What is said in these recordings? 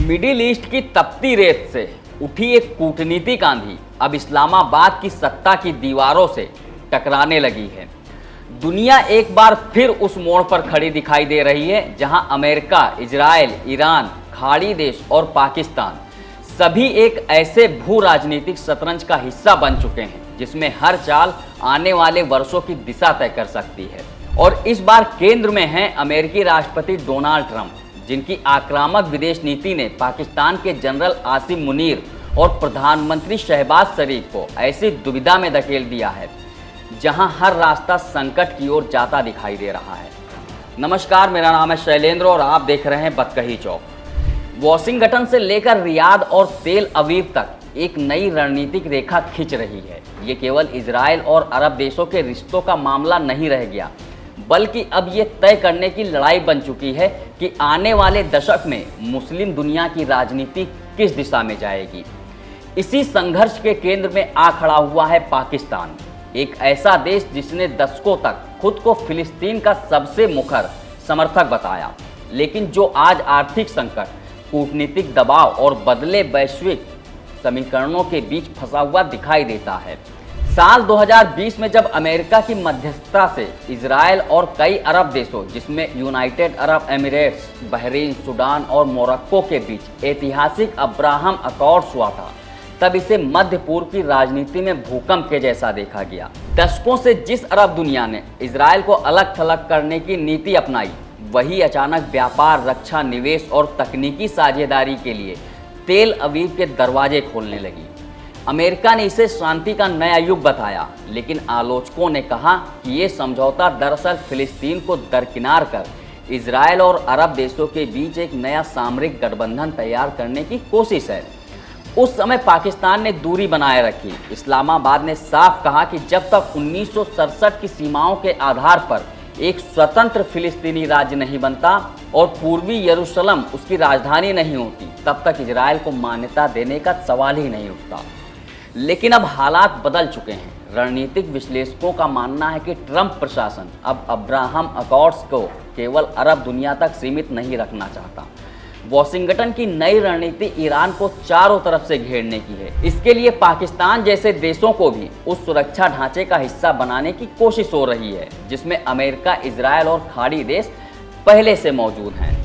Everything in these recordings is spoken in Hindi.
मिडिल ईस्ट की तपती रेत से उठी एक कूटनीतिक आंधी अब इस्लामाबाद की सत्ता की दीवारों से टकराने लगी है। दुनिया एक बार फिर उस मोड़ पर खड़ी दिखाई दे रही है जहां अमेरिका, इजराइल, ईरान, खाड़ी देश और पाकिस्तान सभी एक ऐसे भू राजनीतिक शतरंज का हिस्सा बन चुके हैं जिसमें हर चाल आने वाले वर्षों की दिशा तय कर सकती है। और इस बार केंद्र में हैं अमेरिकी राष्ट्रपति डोनाल्ड ट्रंप, जिनकी आक्रामक विदेश नीति ने पाकिस्तान के जनरल आसिम मुनीर और प्रधानमंत्री शहबाज शरीफ को ऐसी दुविधा में धकेल दिया है जहां हर रास्ता संकट की ओर जाता दिखाई दे रहा है। नमस्कार, मेरा नाम है शैलेंद्र और आप देख रहे हैं बतकही चौक। वॉशिंगटन से लेकर रियाद और तेल अवीव तक एक नई रणनीतिक रेखा खिंच रही है। ये केवल इजराइल और अरब देशों के रिश्तों का मामला नहीं रह गया, बल्कि अब ये तय करने की लड़ाई बन चुकी है कि आने वाले दशक में मुस्लिम दुनिया की राजनीति किस दिशा में जाएगी। इसी संघर्ष के केंद्र में आ खड़ा हुआ है पाकिस्तान, एक ऐसा देश जिसने दशकों तक खुद को फिलिस्तीन का सबसे मुखर समर्थक बताया, लेकिन जो आज आर्थिक संकट, कूटनीतिक दबाव और बदले वैश्विक समीकरणों के बीच फंसा हुआ दिखाई देता है। साल 2020 में जब अमेरिका की मध्यस्थता से इजराइल और कई अरब देशों जिसमें United Arab Emirates, Bahrain, Sudan और मोरक्को के बीच ऐतिहासिक अब्राहम अकॉर्ड्स हुआ था, तब इसे मध्य पूर्व की राजनीति में भूकंप के जैसा देखा गया। दशकों से जिस अरब दुनिया ने इजराइल को अलग थलग करने की नीति अपनाई, वही अचानक व्यापार, रक्षा, निवेश और तकनीकी साझेदारी के लिए तेल अवीव के दरवाजे खोलने लगी। अमेरिका ने इसे शांति का नया युग बताया, लेकिन आलोचकों ने कहा कि ये समझौता दरअसल फिलिस्तीन को दरकिनार कर इजराइल और अरब देशों के बीच एक नया सामरिक गठबंधन तैयार करने की कोशिश है। उस समय पाकिस्तान ने दूरी बनाए रखी। इस्लामाबाद ने साफ कहा कि जब तक 1967 की सीमाओं के आधार पर एक स्वतंत्र फिलिस्तीनी राज्य नहीं बनता और पूर्वी यरूशलेम उसकी राजधानी नहीं होती, तब तक इजराइल को मान्यता देने का सवाल ही नहीं उठता। लेकिन अब हालात बदल चुके हैं। रणनीतिक विश्लेषकों का मानना है कि ट्रंप प्रशासन अब अब्राहम अकॉर्ड्स को केवल अरब दुनिया तक सीमित नहीं रखना चाहता। वॉशिंगटन की नई रणनीति ईरान को चारों तरफ से घेरने की है। इसके लिए पाकिस्तान जैसे देशों को भी उस सुरक्षा ढांचे का हिस्सा बनाने की कोशिश हो रही है जिसमें अमेरिका, इजराइल और खाड़ी देश पहले से मौजूद हैं।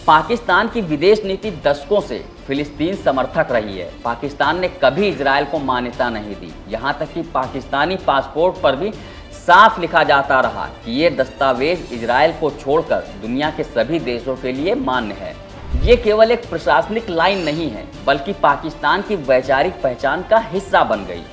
पाकिस्तान की विदेश नीति दशकों से फिलिस्तीन समर्थक रही है। पाकिस्तान ने कभी इजराइल को मान्यता नहीं दी, यहाँ तक कि पाकिस्तानी पासपोर्ट पर भी साफ लिखा जाता रहा कि ये दस्तावेज इजराइल को छोड़कर दुनिया के सभी देशों के लिए मान्य है। ये केवल एक प्रशासनिक लाइन नहीं है, बल्कि पाकिस्तान की वैचारिक पहचान का हिस्सा बन गई।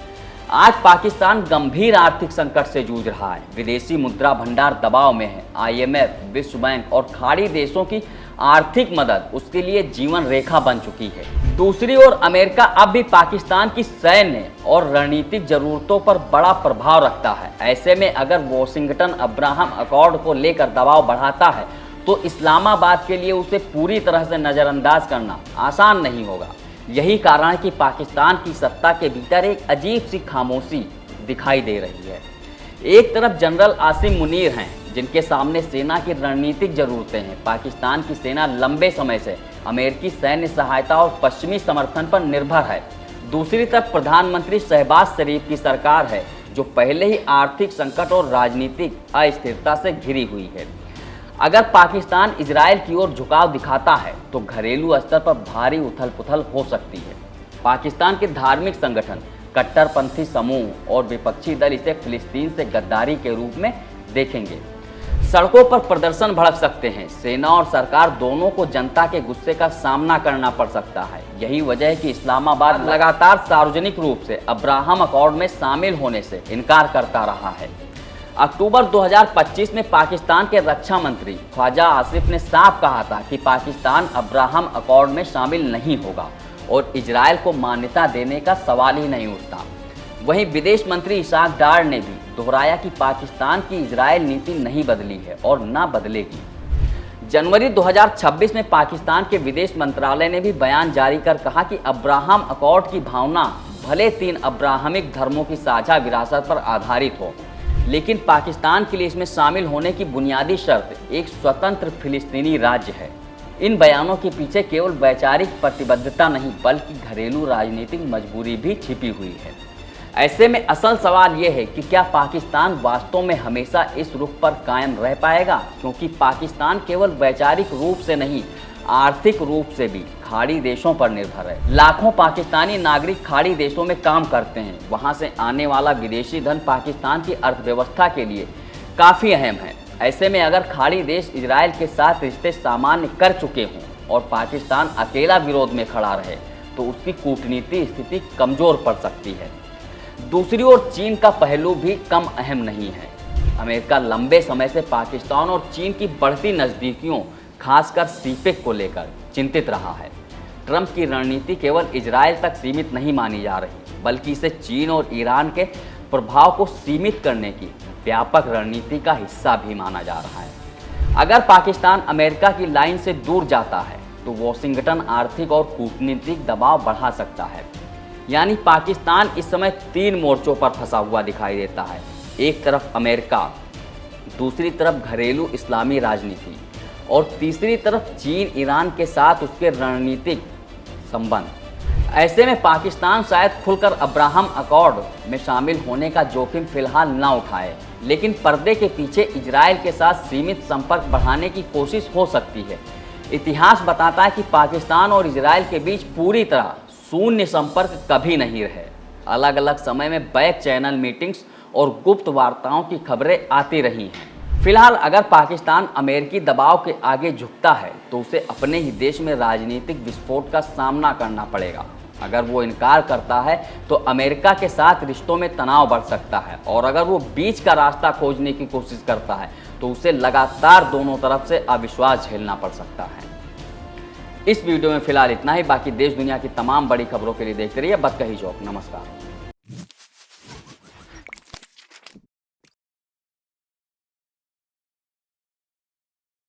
आज पाकिस्तान गंभीर आर्थिक संकट से जूझ रहा है। विदेशी मुद्रा भंडार दबाव में है। IMF, विश्व बैंक और खाड़ी देशों की आर्थिक मदद उसके लिए जीवन रेखा बन चुकी है। दूसरी ओर अमेरिका अब भी पाकिस्तान की सैन्य और रणनीतिक जरूरतों पर बड़ा प्रभाव रखता है। ऐसे में अगर वॉशिंगटन अब्राहम अकॉर्ड को लेकर दबाव बढ़ाता है तो इस्लामाबाद के लिए उसे पूरी तरह से नज़रअंदाज करना आसान नहीं होगा। यही कारण है कि पाकिस्तान की सत्ता के भीतर एक अजीब सी खामोशी दिखाई दे रही है। एक तरफ जनरल आसिम मुनीर हैं, जिनके सामने सेना की रणनीतिक ज़रूरतें हैं। पाकिस्तान की सेना लंबे समय से अमेरिकी सैन्य सहायता और पश्चिमी समर्थन पर निर्भर है। दूसरी तरफ प्रधानमंत्री शहबाज शरीफ की सरकार है, जो पहले ही आर्थिक संकट और राजनीतिक अस्थिरता से घिरी हुई है। अगर पाकिस्तान इजराइल की ओर झुकाव दिखाता है तो घरेलू स्तर पर भारी उथल पुथल हो सकती है। पाकिस्तान के धार्मिक संगठन, कट्टरपंथी समूह और विपक्षी दल इसे फिलिस्तीन से गद्दारी के रूप में देखेंगे। सड़कों पर प्रदर्शन भड़क सकते हैं। सेना और सरकार दोनों को जनता के गुस्से का सामना करना पड़ सकता है। यही वजह है कि इस्लामाबाद लगातार सार्वजनिक रूप से अब्राहम अकॉर्ड में शामिल होने से इनकार करता रहा है। अक्टूबर 2025 में पाकिस्तान के रक्षा मंत्री ख्वाजा आसिफ ने साफ कहा था कि पाकिस्तान अब्राहम अकॉर्ड में शामिल नहीं होगा और इजराइल को मान्यता देने का सवाल ही नहीं उठता। वहीं विदेश मंत्री इसाक डार ने भी दोहराया कि पाकिस्तान की इजराइल नीति नहीं बदली है और ना बदलेगी। जनवरी 2026 में पाकिस्तान के विदेश मंत्रालय ने भी बयान जारी कर कहा कि अब्राहम अकॉर्ड की भावना भले 3 अब्राहमिक धर्मों की साझा विरासत पर आधारित हो, लेकिन पाकिस्तान के लिए इसमें शामिल होने की बुनियादी शर्त एक स्वतंत्र फिलिस्तीनी राज्य है। इन बयानों के पीछे केवल वैचारिक प्रतिबद्धता नहीं बल्कि घरेलू राजनीतिक मजबूरी भी छिपी हुई है। ऐसे में असल सवाल यह है कि क्या पाकिस्तान वास्तव में हमेशा इस रुख पर कायम रह पाएगा, क्योंकि पाकिस्तान केवल वैचारिक रूप से नहीं आर्थिक रूप से भी खाड़ी देशों पर निर्भर है। लाखों पाकिस्तानी नागरिक खाड़ी देशों में काम करते हैं। वहां से आने वाला विदेशी धन पाकिस्तान की अर्थव्यवस्था के लिए काफ़ी अहम है। ऐसे में अगर खाड़ी देश इजराइल के साथ रिश्ते सामान्य कर चुके हों और पाकिस्तान अकेला विरोध में खड़ा रहे तो उसकी कूटनीति स्थिति कमज़ोर पड़ सकती है। दूसरी ओर चीन का पहलू भी कम अहम नहीं है। अमेरिका लंबे समय से पाकिस्तान और चीन की बढ़ती नज़दीकियों खासकर सीपेक को लेकर चिंतित रहा है। ट्रंप की रणनीति केवल इजराइल तक सीमित नहीं मानी जा रही बल्कि इसे चीन और ईरान के प्रभाव को सीमित करने की व्यापक रणनीति का हिस्सा भी माना जा रहा है। अगर पाकिस्तान अमेरिका की लाइन से दूर जाता है तो वॉशिंगटन आर्थिक और कूटनीतिक दबाव बढ़ा सकता है। यानी पाकिस्तान इस समय 3 मोर्चों पर फंसा हुआ दिखाई देता है। एक तरफ अमेरिका, दूसरी तरफ घरेलू इस्लामी राजनीति और तीसरी तरफ चीन ईरान के साथ उसके रणनीतिक संबंध। ऐसे में पाकिस्तान शायद खुलकर अब्राहम अकॉर्ड में शामिल होने का जोखिम फिलहाल न उठाए, लेकिन पर्दे के पीछे इजराइल के साथ सीमित संपर्क बढ़ाने की कोशिश हो सकती है। इतिहास बताता है कि पाकिस्तान और इजराइल के बीच पूरी तरह शून्य संपर्क कभी नहीं रहे। अलग अलग समय में बैक चैनल मीटिंग्स और गुप्त वार्ताओं की खबरें आती रही हैं। फिलहाल अगर पाकिस्तान अमेरिकी दबाव के आगे झुकता है तो उसे अपने ही देश में राजनीतिक विस्फोट का सामना करना पड़ेगा। अगर वो इनकार करता है तो अमेरिका के साथ रिश्तों में तनाव बढ़ सकता है और अगर वो बीच का रास्ता खोजने की कोशिश करता है तो उसे लगातार दोनों तरफ से अविश्वास झेलना पड़ सकता है। इस वीडियो में फिलहाल इतना ही। बाकी देश दुनिया की तमाम बड़ी खबरों के लिए देखते रहिए बतकही चौक। नमस्कार।